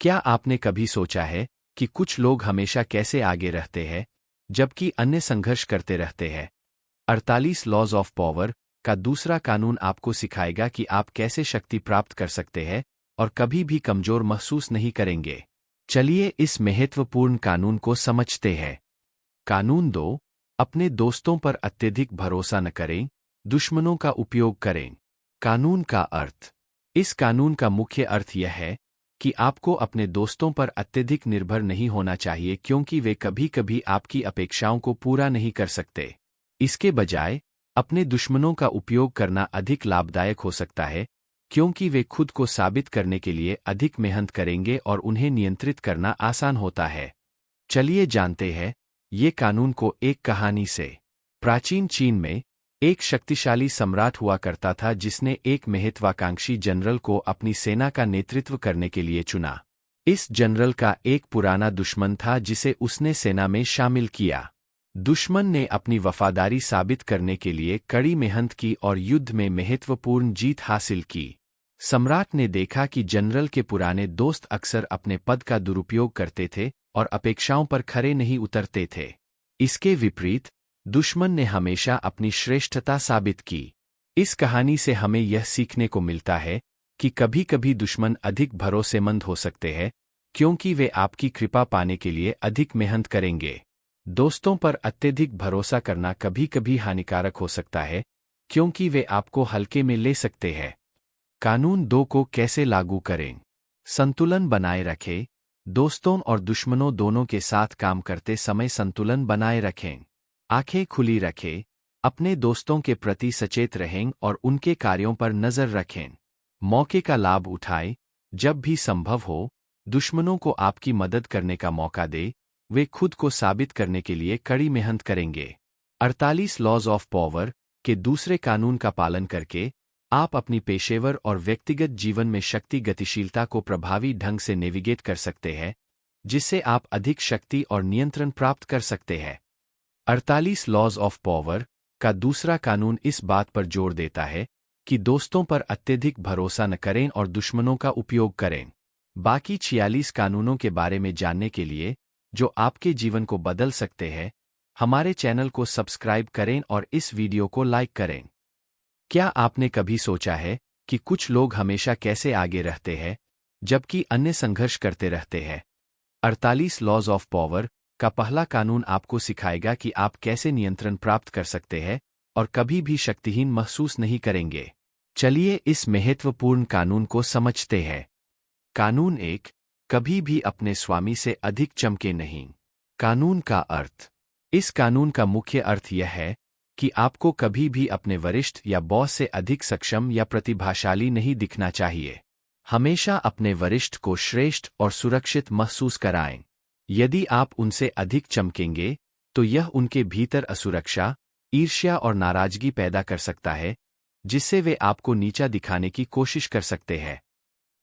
क्या आपने कभी सोचा है कि कुछ लोग हमेशा कैसे आगे रहते हैं जबकि अन्य संघर्ष करते रहते हैं? 48 लॉज ऑफ पावर का दूसरा कानून आपको सिखाएगा कि आप कैसे शक्ति प्राप्त कर सकते हैं और कभी भी कमजोर महसूस नहीं करेंगे। चलिए इस महत्वपूर्ण कानून को समझते हैं। कानून 2, अपने दोस्तों पर अत्यधिक भरोसा न करें, दुश्मनों का उपयोग करें। कानून का अर्थ। इस कानून का मुख्य अर्थ यह है कि आपको अपने दोस्तों पर अत्यधिक निर्भर नहीं होना चाहिए क्योंकि वे कभी-कभी आपकी अपेक्षाओं को पूरा नहीं कर सकते। इसके बजाय अपने दुश्मनों का उपयोग करना अधिक लाभदायक हो सकता है क्योंकि वे खुद को साबित करने के लिए अधिक मेहनत करेंगे और उन्हें नियंत्रित करना आसान होता है। चलिए जानते हैं ये कानून को एक कहानी से। प्राचीन चीन में एक शक्तिशाली सम्राट हुआ करता था जिसने एक महत्वाकांक्षी जनरल को अपनी सेना का नेतृत्व करने के लिए चुना। इस जनरल का एक पुराना दुश्मन था जिसे उसने सेना में शामिल किया। दुश्मन ने अपनी वफादारी साबित करने के लिए कड़ी मेहनत की और युद्ध में महत्वपूर्ण जीत हासिल की। सम्राट ने देखा कि जनरल के पुराने दोस्त अक्सर अपने पद का दुरुपयोग करते थे और अपेक्षाओं पर खरे नहीं उतरते थे। इसके विपरीत दुश्मन ने हमेशा अपनी श्रेष्ठता साबित की। इस कहानी से हमें यह सीखने को मिलता है कि कभी-कभी दुश्मन अधिक भरोसेमंद हो सकते हैं क्योंकि वे आपकी कृपा पाने के लिए अधिक मेहनत करेंगे। दोस्तों पर अत्यधिक भरोसा करना कभी-कभी हानिकारक हो सकता है क्योंकि वे आपको हल्के में ले सकते हैं। कानून 2 को कैसे लागू करें? संतुलन बनाए रखें। दोस्तों और दुश्मनों दोनों के साथ काम करते समय संतुलन बनाए रखें। आंखें खुली रखें, अपने दोस्तों के प्रति सचेत रहें और उनके कार्यों पर नजर रखें। मौके का लाभ उठाएं, जब भी संभव हो दुश्मनों को आपकी मदद करने का मौका दे, वे खुद को साबित करने के लिए कड़ी मेहनत करेंगे। 48 लॉज ऑफ पावर के दूसरे कानून का पालन करके आप अपनी पेशेवर और व्यक्तिगत जीवन में शक्ति गतिशीलता को प्रभावी ढंग से नेविगेट कर सकते हैं, जिससे आप अधिक शक्ति और नियंत्रण प्राप्त कर सकते हैं। 48 लॉज ऑफ पावर का दूसरा कानून इस बात पर जोर देता है कि दोस्तों पर अत्यधिक भरोसा न करें और दुश्मनों का उपयोग करें। बाकी 46 कानूनों के बारे में जानने के लिए जो आपके जीवन को बदल सकते हैं, हमारे चैनल को सब्सक्राइब करें और इस वीडियो को लाइक करें। क्या आपने कभी सोचा है कि कुछ लोग हमेशा कैसे आगे रहते हैं जबकि अन्य संघर्ष करते रहते हैं? 48 लॉज ऑफ पावर का पहला कानून आपको सिखाएगा कि आप कैसे नियंत्रण प्राप्त कर सकते हैं और कभी भी शक्तिहीन महसूस नहीं करेंगे। चलिए इस महत्वपूर्ण कानून को समझते हैं। कानून 1, कभी भी अपने स्वामी से अधिक चमके नहीं। कानून का अर्थ। इस कानून का मुख्य अर्थ यह है कि आपको कभी भी अपने वरिष्ठ या बॉस से अधिक सक्षम या प्रतिभाशाली नहीं दिखना चाहिए। हमेशा अपने वरिष्ठ को श्रेष्ठ और सुरक्षित महसूस कराएं। यदि आप उनसे अधिक चमकेंगे तो यह उनके भीतर असुरक्षा, ईर्ष्या और नाराजगी पैदा कर सकता है, जिससे वे आपको नीचा दिखाने की कोशिश कर सकते हैं।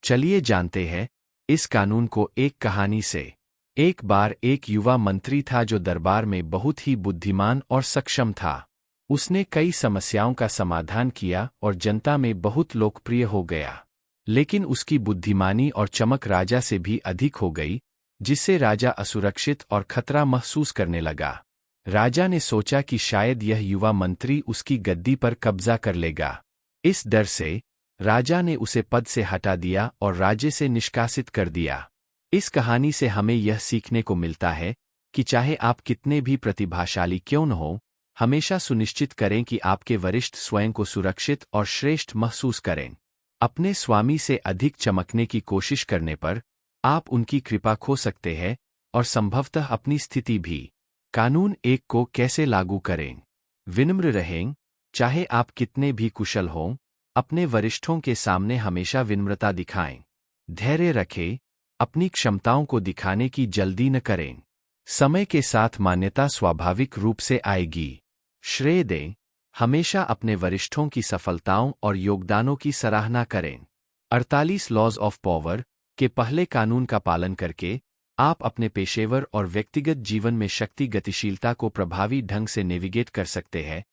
चलिए जानते हैं इस कानून को एक कहानी से। एक बार एक युवा मंत्री था जो दरबार में बहुत ही बुद्धिमान और सक्षम था। उसने कई समस्याओं का समाधान किया और जनता में बहुत लोकप्रिय हो गया। लेकिन उसकी बुद्धिमानी और चमक राजा से भी अधिक हो गई, जिससे राजा असुरक्षित और खतरा महसूस करने लगा। राजा ने सोचा कि शायद यह युवा मंत्री उसकी गद्दी पर कब्जा कर लेगा। इस डर से राजा ने उसे पद से हटा दिया और राज्य से निष्कासित कर दिया। इस कहानी से हमें यह सीखने को मिलता है कि चाहे आप कितने भी प्रतिभाशाली क्यों न हो, हमेशा सुनिश्चित करें कि आपके वरिष्ठ स्वयं को सुरक्षित और श्रेष्ठ महसूस करें। अपने स्वामी से अधिक चमकने की कोशिश करने पर आप उनकी कृपा खो सकते हैं और संभवतः अपनी स्थिति भी। कानून 1 को कैसे लागू करें? विनम्र रहें, चाहे आप कितने भी कुशल हों, अपने वरिष्ठों के सामने हमेशा विनम्रता दिखाएं। धैर्य रखें, अपनी क्षमताओं को दिखाने की जल्दी न करें। समय के साथ मान्यता स्वाभाविक रूप से आएगी। श्रेय दें, हमेशा अपने वरिष्ठों की सफलताओं और योगदानों की सराहना करें। 48 लॉज ऑफ पावर के पहले कानून का पालन करके आप अपने पेशेवर और व्यक्तिगत जीवन में शक्ति गतिशीलता को प्रभावी ढंग से नेविगेट कर सकते हैं,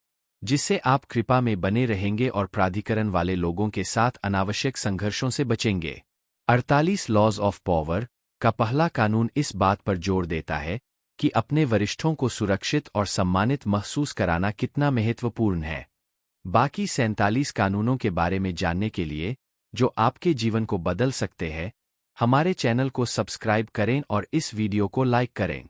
जिससे आप कृपा में बने रहेंगे और प्राधिकरण वाले लोगों के साथ अनावश्यक संघर्षों से बचेंगे। 48 लॉज ऑफ पावर का पहला कानून इस बात पर जोर देता है कि अपने वरिष्ठों को सुरक्षित और सम्मानित महसूस कराना कितना महत्वपूर्ण है। बाकी 47 कानूनों के बारे में जानने के लिए, जो आपके जीवन को बदल सकते हैं, हमारे चैनल को सब्सक्राइब करें और इस वीडियो को लाइक करें।